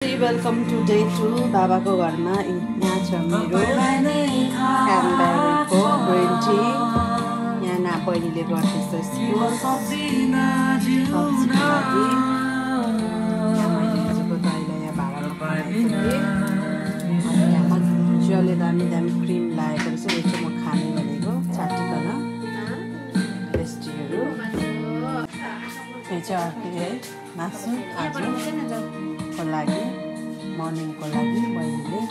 Welcome to day 2 बाबाको घरमा। यहाँ छ मेरो क्यानबेरीको ग्रिन टी। यहाँ ना बहिनीले गर्दैछ स्कुल सब्जीको लागि। मैले हिजोको दाइलाई यहाँ भाडामा बनाइसकेँ। यहाँ मजाले दामी क्रिम लगाएको रहेछ। यो चाहिँ म खाने भनेको चाटिकन पेस्ट्रीहरू। यो चाहिँ अर्कै है मासु आजको लागि मर्निङको लागि बहिनीले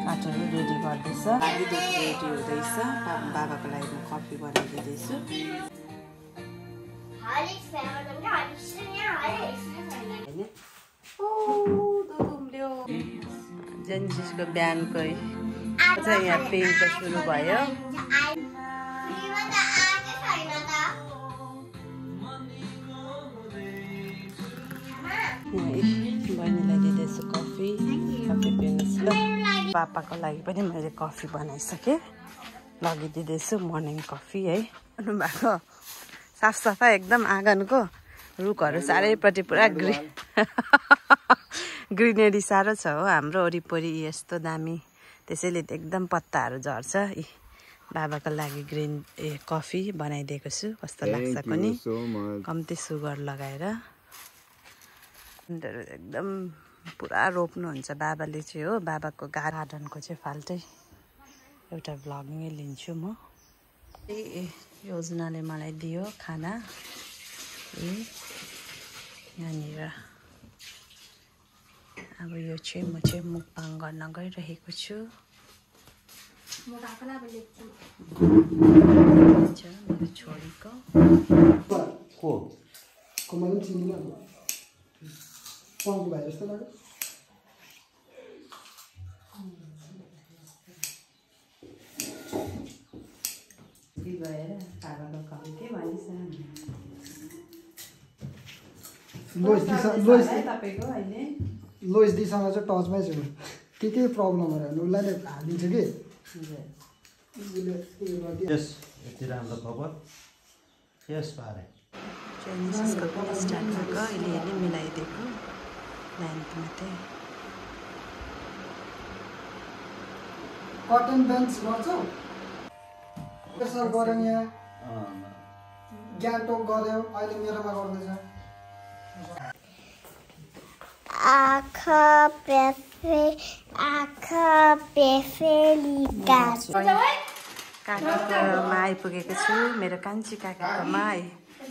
काटहरू रेडी गर्दैछ। लागि दुध रेडी हुँदैछ। बाबाको लागि म कफी बनाइदिँदैछु। जेन्सिसको बिहानको चाहिँ यहाँ पेन्ट सुरु भयो। बहिनीलाई दिँदैछु कफी पिउनुहोस् ल। पापाको लागि पनि मैले कफी बनाइसकेँ, लगिदिँदैछु मर्निङ कफी है। भन्नुभएको साफसफाइ एकदम आँगनको रुखहरू चारैपट्टि पुरा ग्रिनेरी साह्रो छ हो हाम्रो वरिपरि यस्तो दामी। त्यसैले एकदम पत्ताहरू झर्छ। बाबाको लागि कफी बनाइदिएको छु। कस्तो लाग्छ पनि, कम्ती सुगर लगाएर। एकदम पुरा रोप्नुहुन्छ बाबाले चाहिँ हो। बाबाको गार्डनको चाहिँ फाल्टै एउटा भ्लगिङै लिन्छु म। योजनाले मलाई दियो खाना। यहाँनिर अब यो चाहिँ म चाहिँ मुकबाङ गर्न गइरहेको छु। मेरो छोरीको पाउँको भाइ जस्तो लाग्यो। लोइस दिसँग चाहिँ टचमै छु। के प्रब्लमहरू उसलाई नै हालिदिन्छ कि यति राम्रो खबर यस पारे जेन्सिसको पनि स्टार्ट भएको। अहिले मिलाइदिएको लाइनको मात्रै। कटन बेन्च गर्छौ प्रेसर गऱ्यो यहाँ ग्याटो गऱ्यो। अहिले मेरोमा गर्दैछ। काकीकोमा आइपुगेको छु। मेरो कान्छी काकीकोमा है।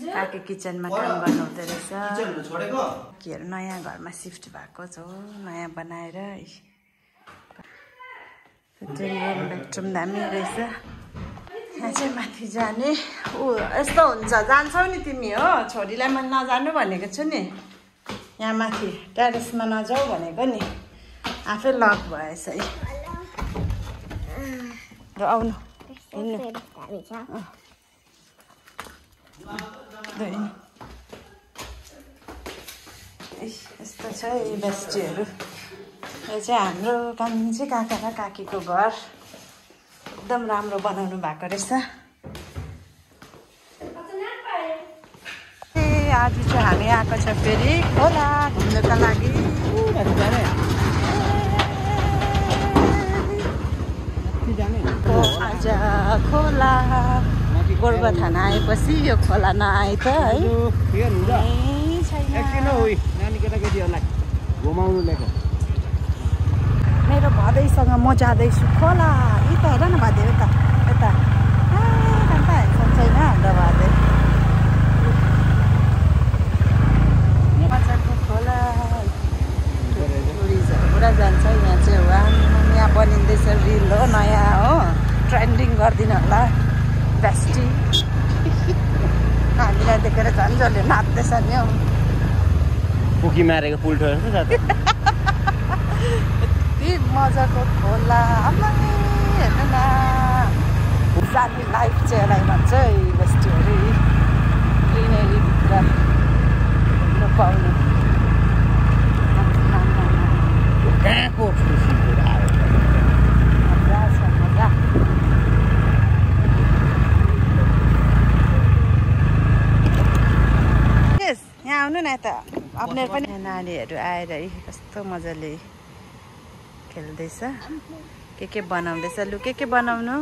काकी किचनमा काम गर्नु हुँदो रहेछ। के अरे नयाँ घरमा सिफ्ट भएको छ, नयाँ बनाएर। बेडरुम दामी रहेछ। यहाँ चाहिँ माथि जाने यस्तो हुन्छ। जान्छौ नि तिमी हो, छोरीलाई म नजानु भनेको छु नि। यहाँ माथि टेरेसमा नजाऊ भनेको नि, आफै लक भएछ है। र आउनु यस्तो छ है बेस्टीहरू। यो चाहिँ हाम्रो कान्छी काका र काकीको घर। एकदम राम्रो बनाउनु भएको रहेछ। आज चाहिँ हामी आएको छ फेरि खोला घुम्नुको लागि। आज खोला गोरुबथान आएपछि यो खोला नआए त है मेरो भदैसँग म जाँदैछु खोला। यी त हेर न भदै यता यता छैन हाम्रो भदै। मजाको खोला टुरिस्टहरू पुरा जान्छ। यहाँ चाहिँ यहाँ बनिँदैछ रिल हो, नयाँ हो। ट्रेन्डिङ गरिदिनु होला बेस्टी। हामीलाई देखेर झन् जसले नाच्दैछ नि हौ। पुकी मारेको पुल ठोरेको छ। यति मजाको खोला हेर्नु न। जाने लाइफ चाहिँ यसलाई भन्छ है बेस्टीहरू। ग्रिनेरीभित्र घुम्नु पाउनु। कहाँको खुसी मजा छ मजा। यहाँ आउनु न यता। आफ्नै पनि नानीहरू आएर कस्तो मजाले खेल्दैछ के बनाउँदैछ लु के बनाउनु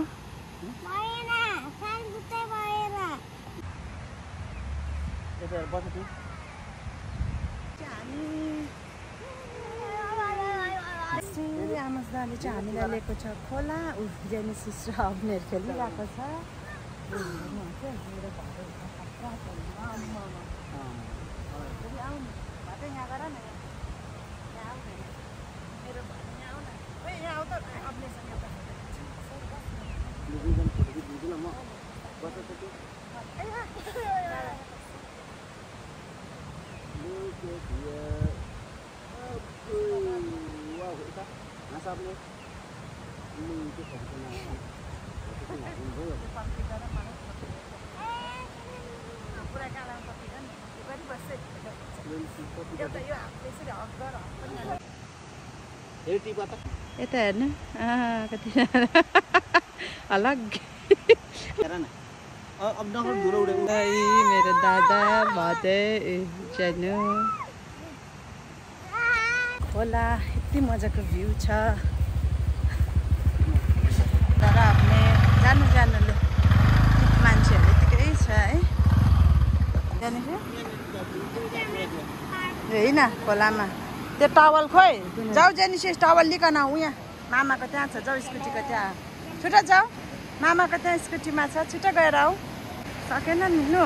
आमाले चाहिँ हामीलाई लिएको छ खोला जेनेसिस र अग्नेर खेलिरहेको छ यता हेर्नु कति अलग मेरो दादा भाते जानु खोला यति मजाको भ्यू छ तर आफ्नै जानुले मान्छेहरू यतिकै छ है होइन खोलामा त्यो टावल खोइ जाऊ जेनिसिस टावल लिकन आऊ यहाँ मामाको त्यहाँ छ जाऊ स्कुटीको त्यहाँ छिटो जाऊ मामाको त्यहाँ स्कुटीमा छ छिटो गएर आऊ सकेन नि लु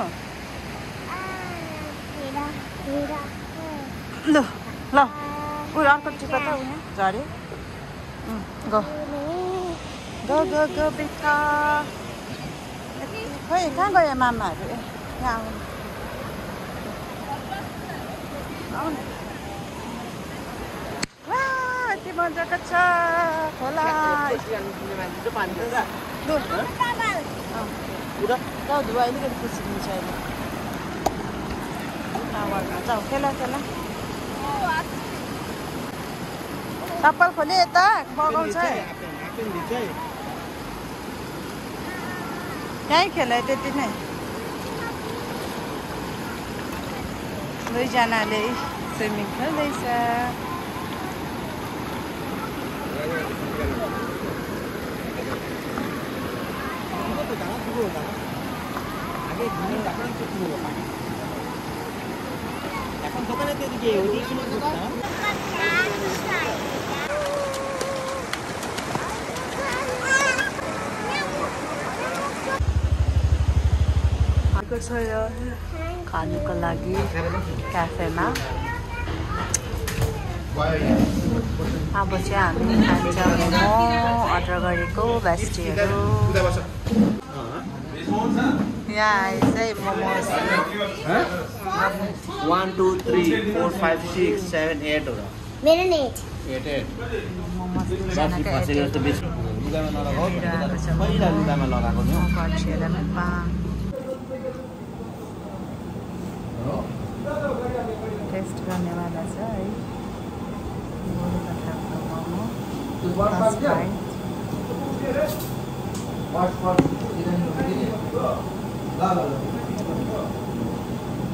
ल ल उयो अर्को टिप त उयो झऱ्यो गो बेटा खोइ कहाँ गयो मामाहरू यहाँ आउनु यति मजाको छ खोला जाऊ धुवा अलिकति खुसी हुन्छ अहिले टावरमा जाऊ खेला चप्पल खोले यता बगाउँछ त्यहीँ खेल त्यति नै दुईजनाले स्विमिङ खेल्दैछ এখন দোকানে তো এদিকে ওদিকে কিনে করতে खानुको लागि क्याफेमा अब चाहिँ हामी खान्छ मोमो अर्डर गरेको बेस्टीहरू यहाँ चाहिँ मोमोज 1 2 3 4 5 6 7 8 हो मेरो नै 8 मोमोज टेस्ट गर्नेवाला छ है मोमो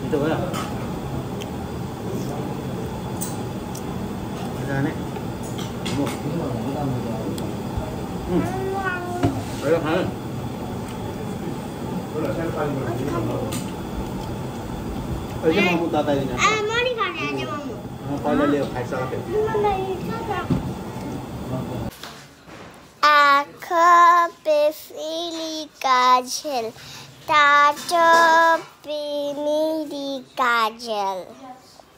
itu ya जाने अरे हाँ अरे मामू दादा जी ने मनी खाने आजे मामू पहले ले खाई सकते आँखों पे पीली काजल, ताजों पे नीली काजल।